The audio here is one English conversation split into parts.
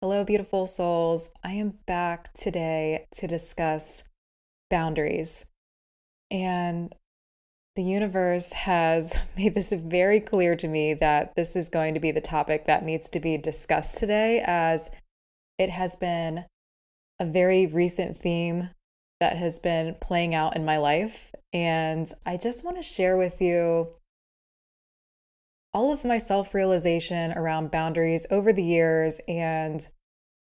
Hello, beautiful souls. I am back today to discuss boundaries. And the universe has made this very clear to me that this is going to be the topic that needs to be discussed today, as it has been a very recent theme that has been playing out in my life. And I just want to share with you all of my self realization around boundaries over the years and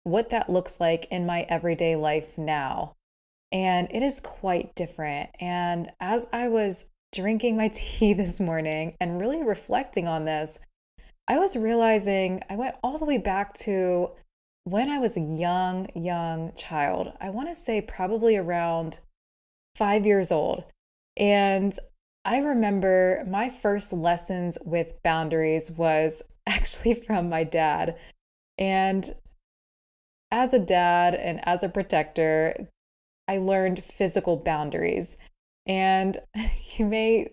what that looks like in my everyday life now. And it is quite different. And as I was drinking my tea this morning and really reflecting on this, I was realizing I went all the way back to when I was a young child. I want to say probably around 5 years old. And I remember my first lessons with boundaries was actually from my dad. And as a dad and as a protector, I learned physical boundaries. And you may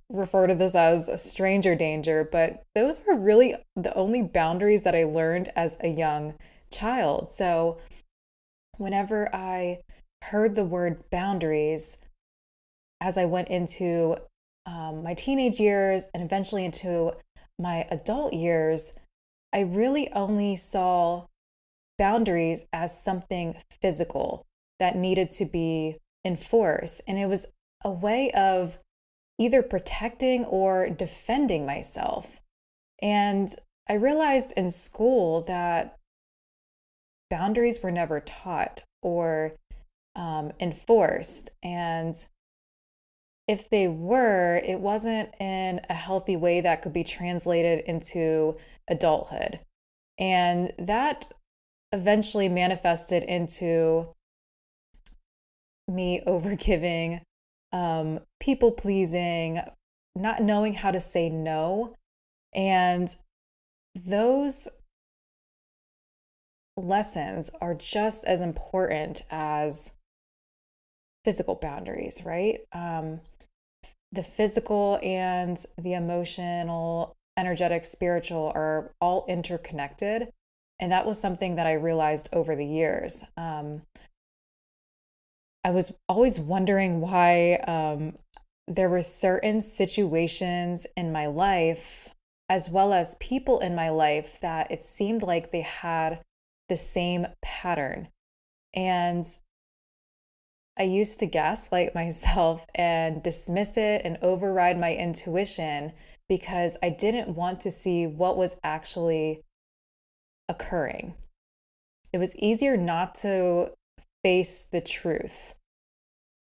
refer to this as a stranger danger, but those were really the only boundaries that I learned as a young child. So whenever I heard the word boundaries, as I went into my teenage years and eventually into my adult years, I really only saw boundaries as something physical that needed to be enforced. And it was a way of either protecting or defending myself. And I realized in school that boundaries were never taught or enforced. And if they were, it wasn't in a healthy way that could be translated into adulthood. And that eventually manifested into me overgiving, people pleasing, not knowing how to say no. And those lessons are just as important as physical boundaries, right? The physical and the emotional, energetic, spiritual are all interconnected. And that was something that I realized over the years. I was always wondering why there were certain situations in my life, as well as people in my life, that it seemed like they had the same pattern. And I used to gaslight myself and dismiss it and override my intuition because I didn't want to see what was actually occurring. It was easier not to face the truth.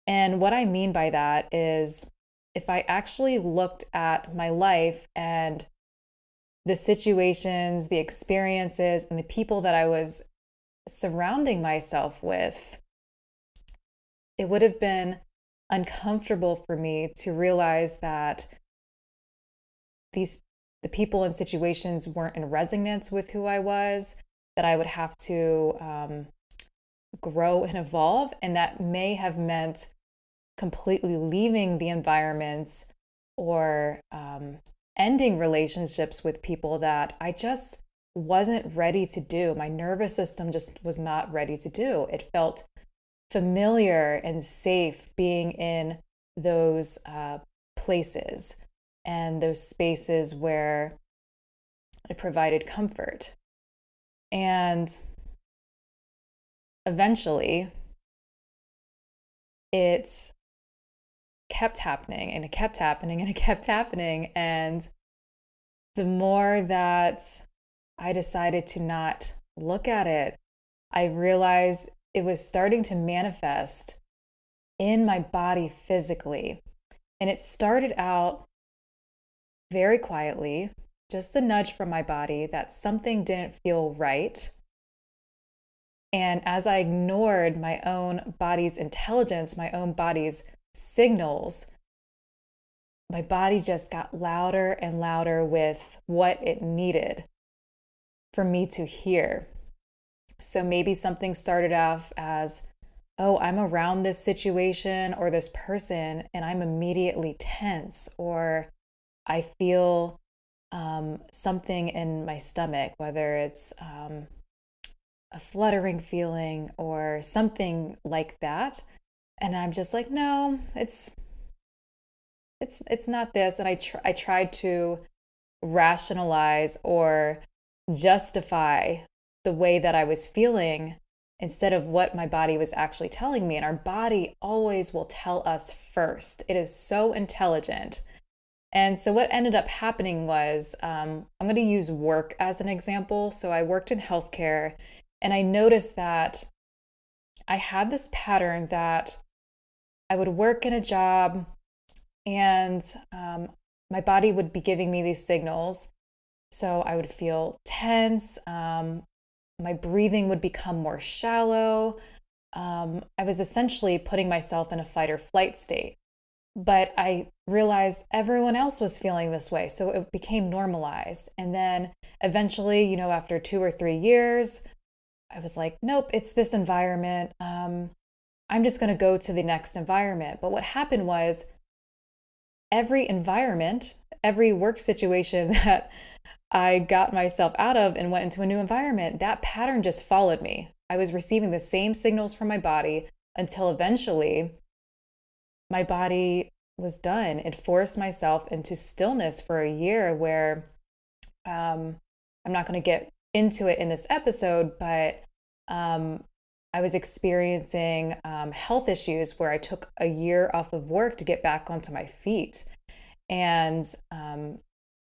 And what I mean by that is if I actually looked at my life and the situations, the experiences, and the people that I was surrounding myself with, it would have been uncomfortable for me to realize that these the people and situations weren't in resonance with who I was, that I would have to grow and evolve. And that may have meant completely leaving the environments or ending relationships with people that I just wasn't ready to do. My nervous system just was not ready to do. It felt familiar and safe being in those places and those spaces where it provided comfort. And eventually, it kept happening and it kept happening and it kept happening. And the more that I decided to not look at it, I realized it was starting to manifest in my body physically. And it started out very quietly, just a nudge from my body that something didn't feel right. And as I ignored my own body's intelligence, my own body's signals, my body just got louder and louder with what it needed for me to hear. So maybe something started off as, oh, I'm around this situation or this person and I'm immediately tense, or I feel something in my stomach, whether it's a fluttering feeling or something like that. And I'm just like, no, it's not this. And I tried to rationalize or justify the way that I was feeling instead of what my body was actually telling me. And our body always will tell us first. It is so intelligent. And so what ended up happening was, I'm going to use work as an example. So I worked in healthcare, and I noticed that I had this pattern that I would work in a job, and my body would be giving me these signals. So I would feel tense. My breathing would become more shallow. I was essentially putting myself in a fight or flight state. But I realized everyone else was feeling this way. So it became normalized. And then eventually, after 2 or 3 years, I was like, nope, it's this environment. I'm just going to go to the next environment. But what happened was every environment, every work situation that I got myself out of and went into a new environment, that pattern just followed me. I was receiving the same signals from my body until eventually my body was done. It forced myself into stillness for a year where I'm not going to get into it in this episode, but I was experiencing health issues where I took a year off of work to get back onto my feet. And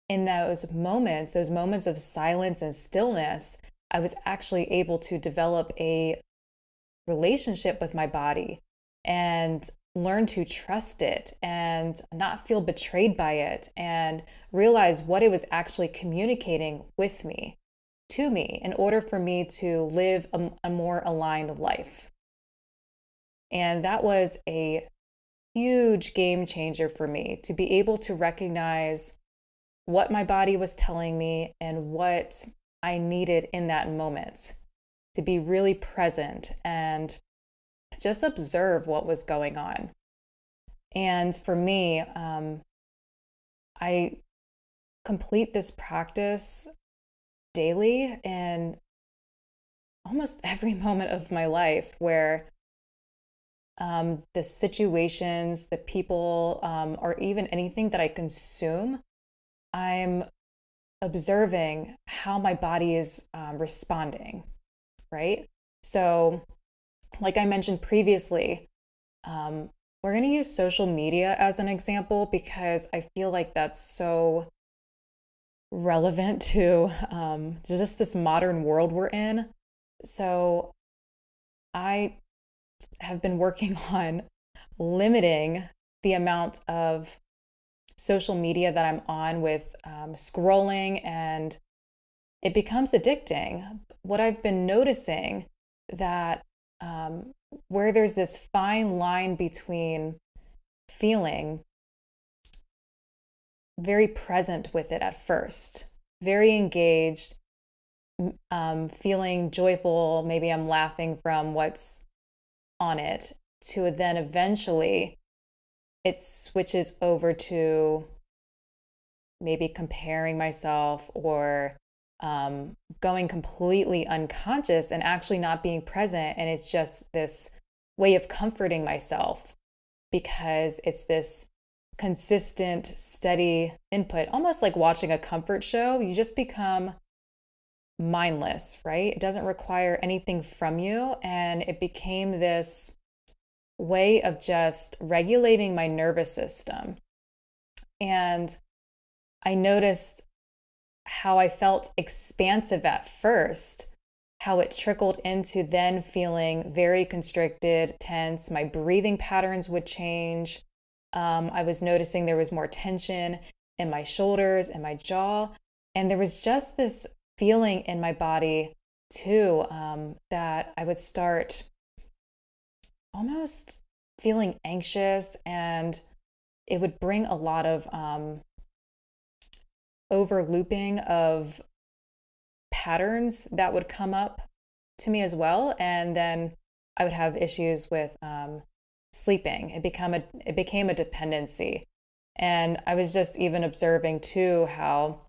in those moments of silence and stillness, I was actually able to develop a relationship with my body and learn to trust it and not feel betrayed by it and realize what it was actually communicating with me, to me, in order for me to live a more aligned life. And that was a huge game changer for me to be able to recognize what my body was telling me and what I needed in that moment, to be really present and just observe what was going on. And for me, I complete this practice daily in almost every moment of my life where the situations, the people, or even anything that I consume, I'm observing how my body is responding, right? So, like I mentioned previously, we're going to use social media as an example because I feel like that's so relevant to just this modern world we're in. So, I have been working on limiting the amount of social media that I'm on with scrolling, and it becomes addicting. What I've been noticing that where there's this fine line between feeling very present with it at first, very engaged, feeling joyful, maybe I'm laughing from what's on it, to then eventually it switches over to maybe comparing myself or going completely unconscious and actually not being present. And it's just this way of comforting myself because it's this consistent, steady input, almost like watching a comfort show. You just become mindless, right? It doesn't require anything from you. And it became this way of just regulating my nervous system. And I noticed how I felt expansive at first, how it trickled into then feeling very constricted, tense. My breathing patterns would change. I was noticing there was more tension in my shoulders and my jaw. And there was just this feeling in my body too, that I would start almost feeling anxious, and it would bring a lot of overlooping of patterns that would come up to me as well. And then I would have issues with sleeping. It became a dependency. And I was just even observing too how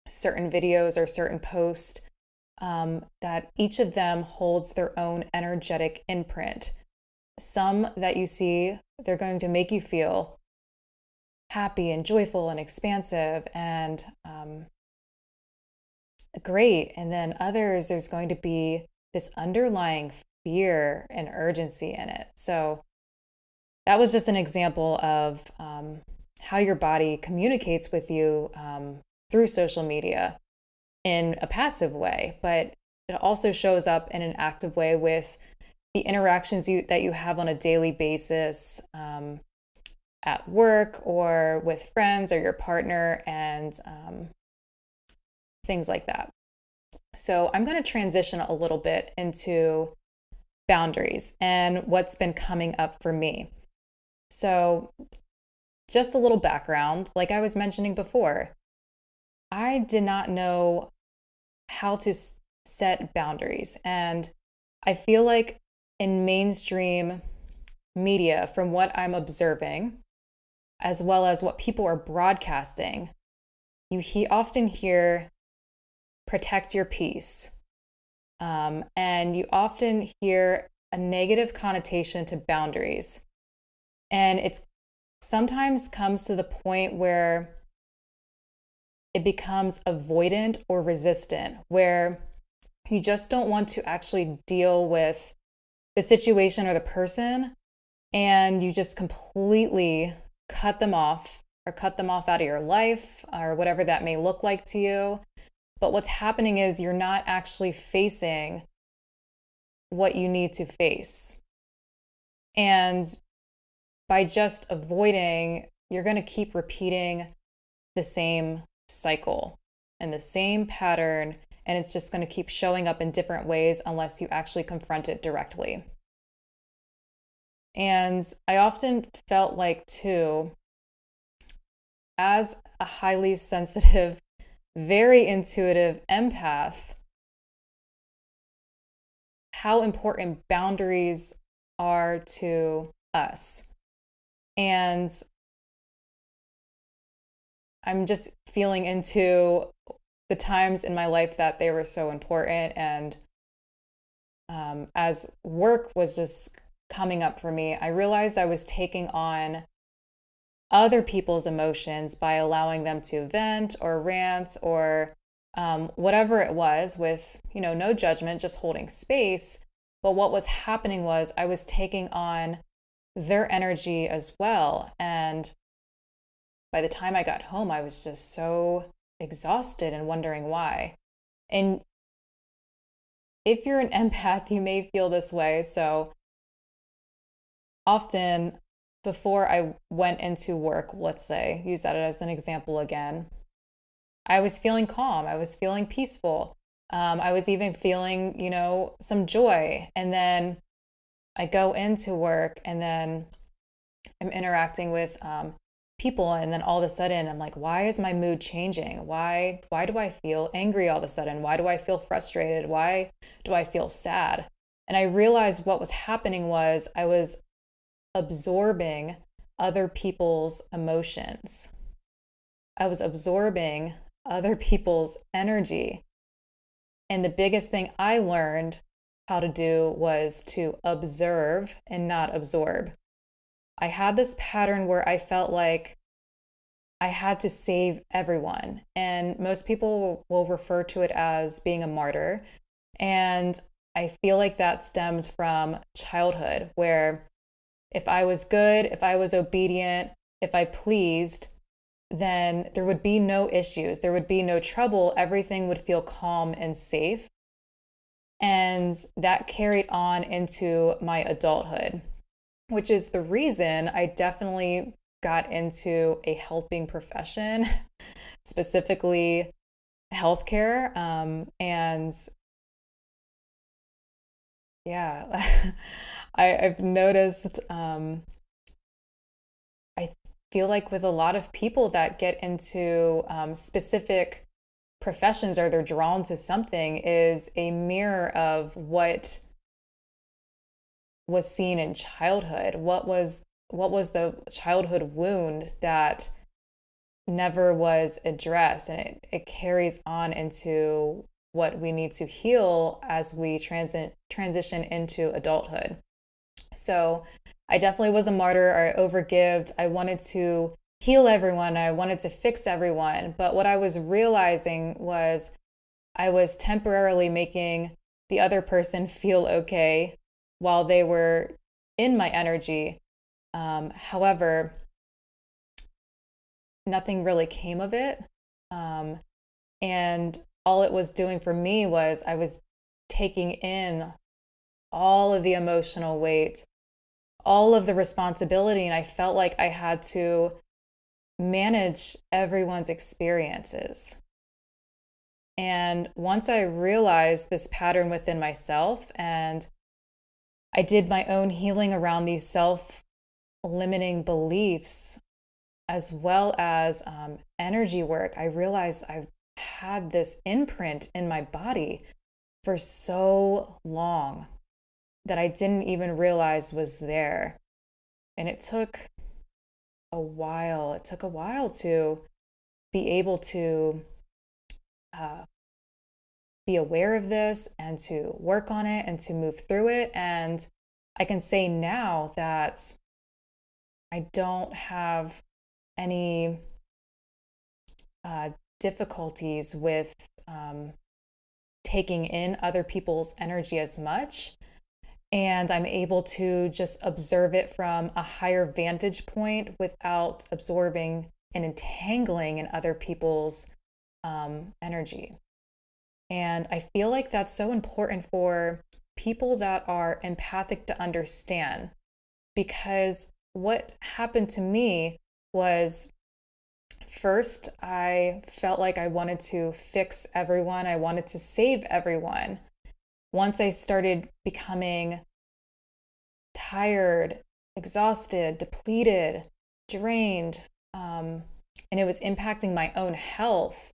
certain videos or certain posts that each of them holds their own energetic imprint. Some that you see, they're going to make you feel happy and joyful and expansive and great. And then others, there's going to be this underlying fear and urgency in it. So that was just an example of how your body communicates with you through social media in a passive way, but it also shows up in an active way with the interactions that you have on a daily basis at work or with friends or your partner and things like that. So I'm going to transition a little bit into boundaries and what's been coming up for me. So just a little background, like I was mentioning before, I did not know how to set boundaries. And I feel like in mainstream media, from what I'm observing, as well as what people are broadcasting, you often hear protect your peace. And you often hear a negative connotation to boundaries. And it's sometimes comes to the point where it becomes avoidant or resistant, where you just don't want to actually deal with the situation or the person, and you just completely cut them off or cut them off out of your life or whatever that may look like to you. But what's happening is you're not actually facing what you need to face. And by just avoiding, you're going to keep repeating the same cycle and the same pattern, and it's just going to keep showing up in different ways unless you actually confront it directly. And I often felt like, too, as a highly sensitive, very intuitive empath, how important boundaries are to us. And I'm just feeling into the times in my life that they were so important. And as work was just coming up for me, I realized I was taking on other people's emotions by allowing them to vent or rant or whatever it was, with, no judgment, just holding space. But what was happening was I was taking on their energy as well. And by the time I got home, I was just so exhausted and wondering why. And if you're an empath, you may feel this way. So often before I went into work, let's say, use that as an example again, I was feeling calm. I was feeling peaceful. I was even feeling, some joy. And then I go into work and then I'm interacting with people. And then all of a sudden I'm like, why is my mood changing? Why do I feel angry all of a sudden? Why do I feel frustrated? Why do I feel sad? And I realized what was happening was I was absorbing other people's emotions. I was absorbing other people's energy. And the biggest thing I learned how to do was to observe and not absorb. I had this pattern where I felt like I had to save everyone. And most people will refer to it as being a martyr. And I feel like that stemmed from childhood, where if I was good, if I was obedient, if I pleased, then there would be no issues. There would be no trouble. Everything would feel calm and safe. And that carried on into my adulthood, which is the reason I definitely got into a helping profession, specifically healthcare. And yeah, I've noticed, I feel like with a lot of people that get into specific professions, or they're drawn to something, is a mirror of what was seen in childhood. What was the childhood wound that never was addressed, and it carries on into what we need to heal as we transition into adulthood. So I definitely was a martyr. I overgived. I wanted to heal everyone. I wanted to fix everyone. But what I was realizing was I was temporarily making the other person feel okay while they were in my energy. However, nothing really came of it. Um, and all it was doing for me was I was taking in all of the emotional weight, all of the responsibility, and I felt like I had to manage everyone's experiences. And once I realized this pattern within myself and I did my own healing around these self limiting beliefs, as well as energy work, I realized I had this imprint in my body for so long that I didn't even realize was there. And it took a while. It took a while to be able to uh, be aware of this and to work on it and to move through it. And I can say now that I don't have any difficulties with taking in other people's energy as much. And I'm able to just observe it from a higher vantage point without absorbing and entangling in other people's energy. And I feel like that's so important for people that are empathic to understand, because what happened to me was first, I felt like I wanted to fix everyone, I wanted to save everyone. Once I started becoming tired, exhausted, depleted, drained, and it was impacting my own health,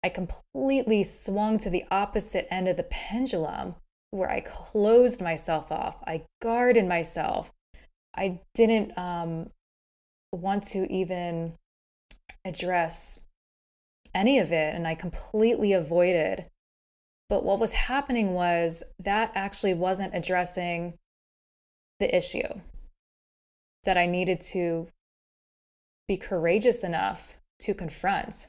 I completely swung to the opposite end of the pendulum where I closed myself off. I guarded myself. I didn't want to even address any of it, and I completely avoided. But what was happening was that actually wasn't addressing the issue, that I needed to be courageous enough to confront.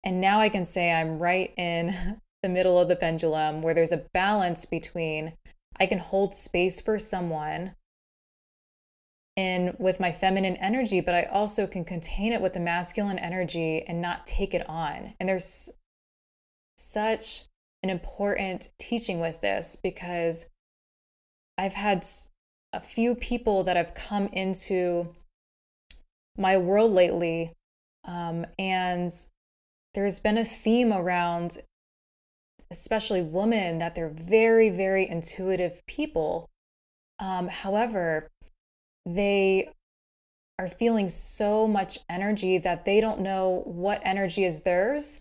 And now I can say I'm right in the middle of the pendulum where there's a balance between I can hold space for someone in with my feminine energy, but I also can contain it with the masculine energy and not take it on. And there's such an important teaching with this, because I've had a few people that have come into my world lately, and there's been a theme around, especially women, that they're very, very intuitive people. However, they are feeling so much energy that they don't know what energy is theirs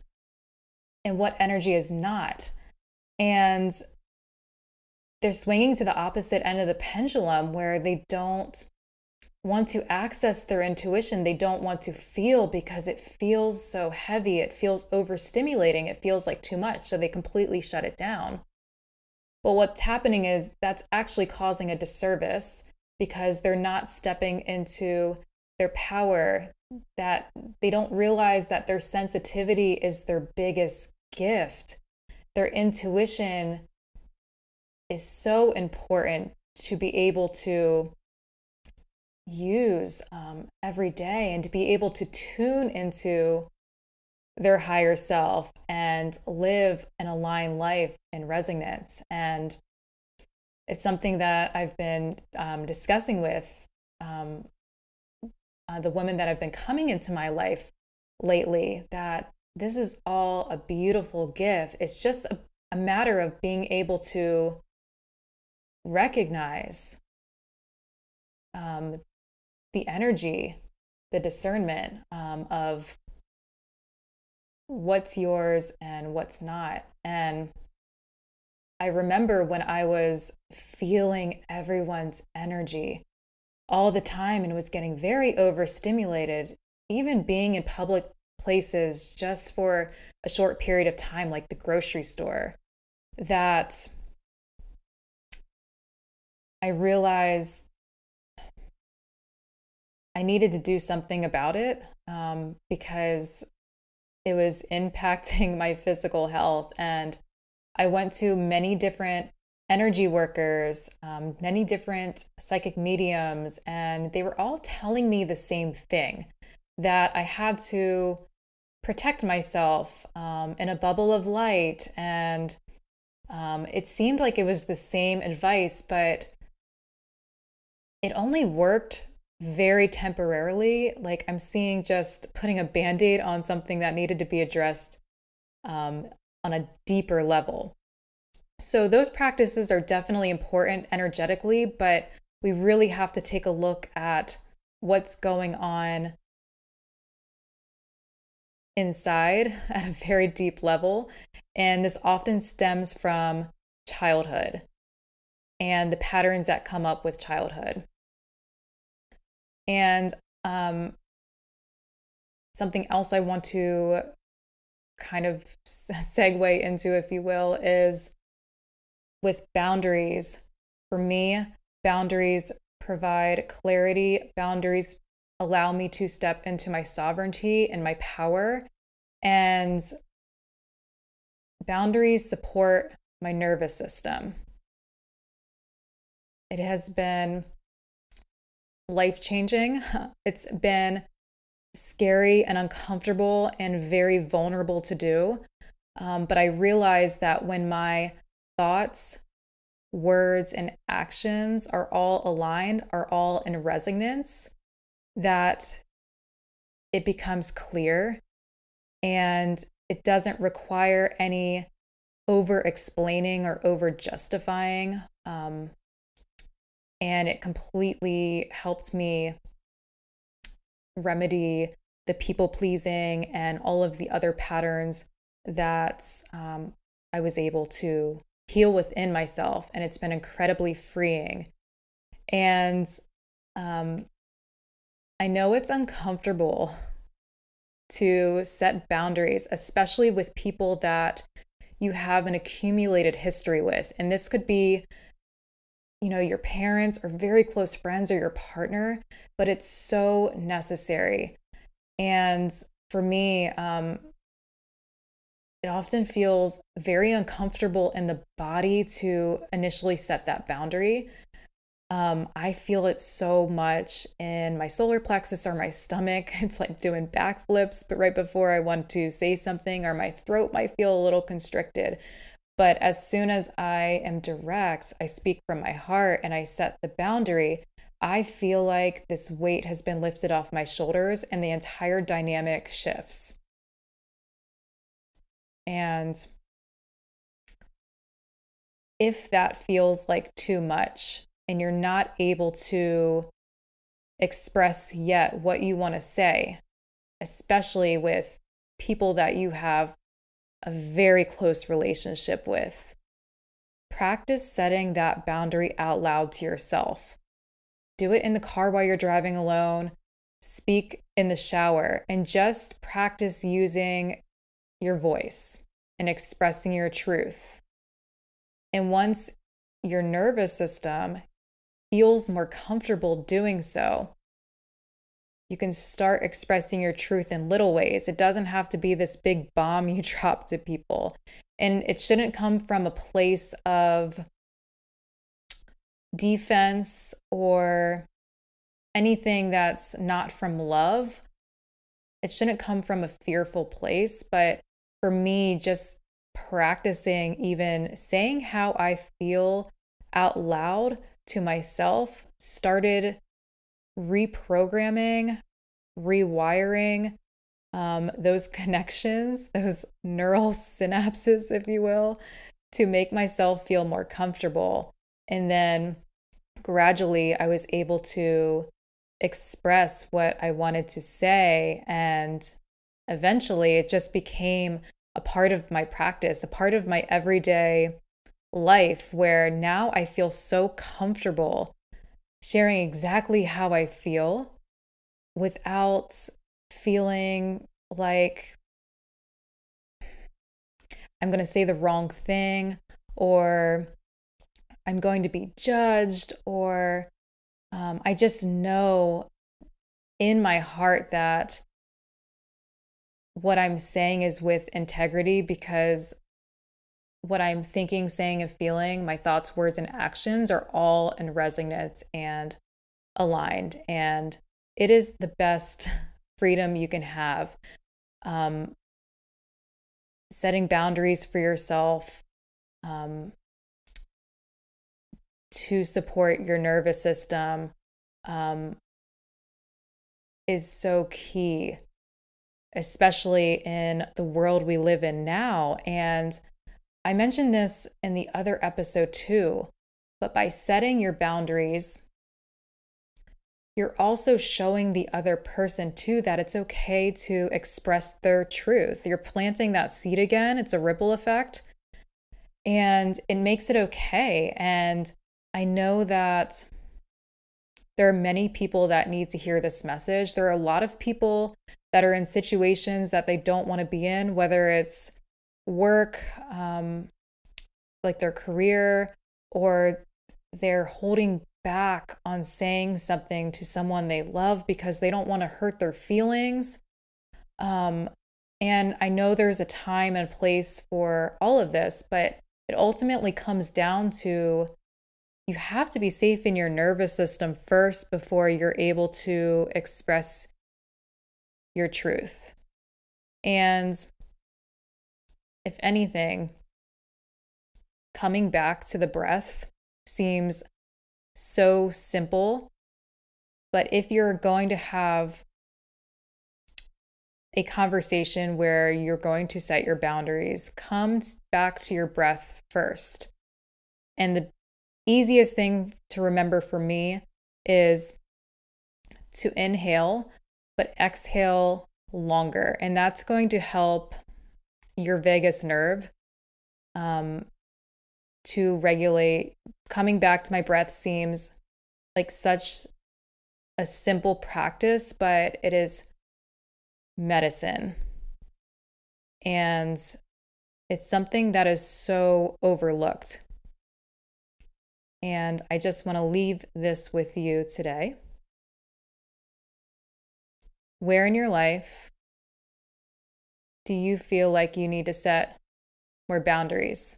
and what energy is not. And they're swinging to the opposite end of the pendulum where they don't want to access their intuition. They don't want to feel because it feels so heavy. It feels overstimulating. It feels like too much. So they completely shut it down. But what's happening is that's actually causing a disservice, because they're not stepping into their power, that they don't realize that their sensitivity is their biggest gift. Their intuition is so important to be able to use every day, and to be able to tune into their higher self and live an aligned life in resonance. And it's something that I've been discussing with the women that have been coming into my life lately, that this is all a beautiful gift. It's just a matter of being able to recognize the energy, the discernment of what's yours and what's not. And I remember when I was feeling everyone's energy all the time and was getting very overstimulated, even being in public places just for a short period of time, like the grocery store, that I realized I needed to do something about it, because it was impacting my physical health. And I went to many different energy workers, many different psychic mediums, and they were all telling me the same thing, that I had to protect myself in a bubble of light. And it seemed like it was the same advice, but it only worked very temporarily. Like I'm seeing just putting a band-aid on something that needed to be addressed on a deeper level. So those practices are definitely important energetically, but we really have to take a look at what's going on inside at a very deep level. And this often stems from childhood and the patterns that come up with childhood. And something else I want to kind of segue into, if you will, is with boundaries. For me, boundaries provide clarity. Boundaries allow me to step into my sovereignty and my power. And boundaries support my nervous system. It has been life-changing. It's been scary and uncomfortable and very vulnerable to do. But I realized that when my thoughts, words, and actions are all aligned, are all in resonance, that it becomes clear and it doesn't require any over explaining or over justifying. And it completely helped me remedy the people pleasing and all of the other patterns that I was able to heal within myself. And it's been incredibly freeing. And I know it's uncomfortable to set boundaries, especially with people that you have an accumulated history with. And this could be, your parents or very close friends or your partner, but it's so necessary. And for me, it often feels very uncomfortable in the body to initially set that boundary. I feel it so much in my solar plexus or my stomach. It's like doing backflips, but right before I want to say something, or my throat might feel a little constricted. But as soon as I am direct, I speak from my heart and I set the boundary, I feel like this weight has been lifted off my shoulders and the entire dynamic shifts. And if that feels like too much and you're not able to express yet what you want to say, especially with people that you have a very close relationship with, practice setting that boundary out loud to yourself. Do it in the car while you're driving alone, speak in the shower, and just practice using your voice and expressing your truth. And once your nervous system feels more comfortable doing so, you can start expressing your truth in little ways. It doesn't have to be this big bomb you drop to people. And it shouldn't come from a place of defense or anything that's not from love. It shouldn't come from a fearful place. But for me, just practicing even saying how I feel out loud to myself started reprogramming, rewiring those connections, those neural synapses, if you will, to make myself feel more comfortable. And then gradually I was able to express what I wanted to say. And eventually it just became a part of my practice, a part of my everyday life, where now I feel so comfortable sharing exactly how I feel without feeling like I'm going to say the wrong thing, or I'm going to be judged, or I just know in my heart that what I'm saying is with integrity, because what I'm thinking, saying, and feeling, my thoughts, words, and actions are all in resonance and aligned. And it is the best freedom you can have. Um, Setting boundaries for yourself um, to support your nervous system um, is so key, especially in the world we live in now. And I mentioned this in the other episode too, but by setting your boundaries, you're also showing the other person too that it's okay to express their truth. You're planting that seed again. It's a ripple effect and it makes it okay. And I know that there are many people that need to hear this message. There are a lot of people that are in situations that they don't want to be in, whether it's work, like their career, or they're holding back on saying something to someone they love because they don't want to hurt their feelings. And I know there's a time and place for all of this, but it ultimately comes down to you have to be safe in your nervous system first before you're able to express your truth. And if anything, coming back to the breath seems so simple, but if you're going to have a conversation where you're going to set your boundaries, come back to your breath first. And the easiest thing to remember for me is to inhale, but exhale longer. And that's going to help your vagus nerve to regulate. Coming back to my breath seems like such a simple practice, but it is medicine. And it's something that is so overlooked. And I just want to leave this with you today. Where in your life do you feel like you need to set more boundaries?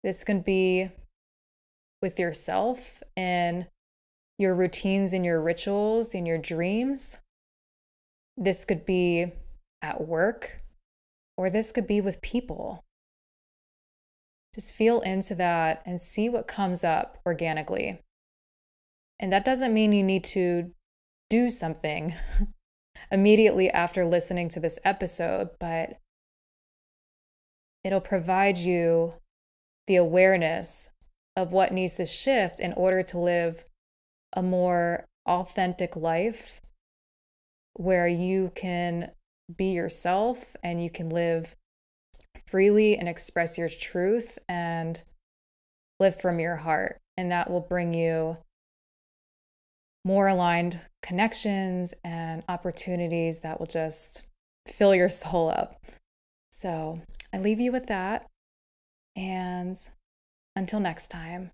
This can be with yourself and your routines and your rituals and your dreams. This could be at work, or this could be with people. Just feel into that and see what comes up organically. And that doesn't mean you need to do something immediately after listening to this episode, but it'll provide you the awareness of what needs to shift in order to live a more authentic life where you can be yourself and you can live freely and express your truth and live from your heart. And that will bring you more aligned connections and opportunities that will just fill your soul up. So I leave you with that. And until next time.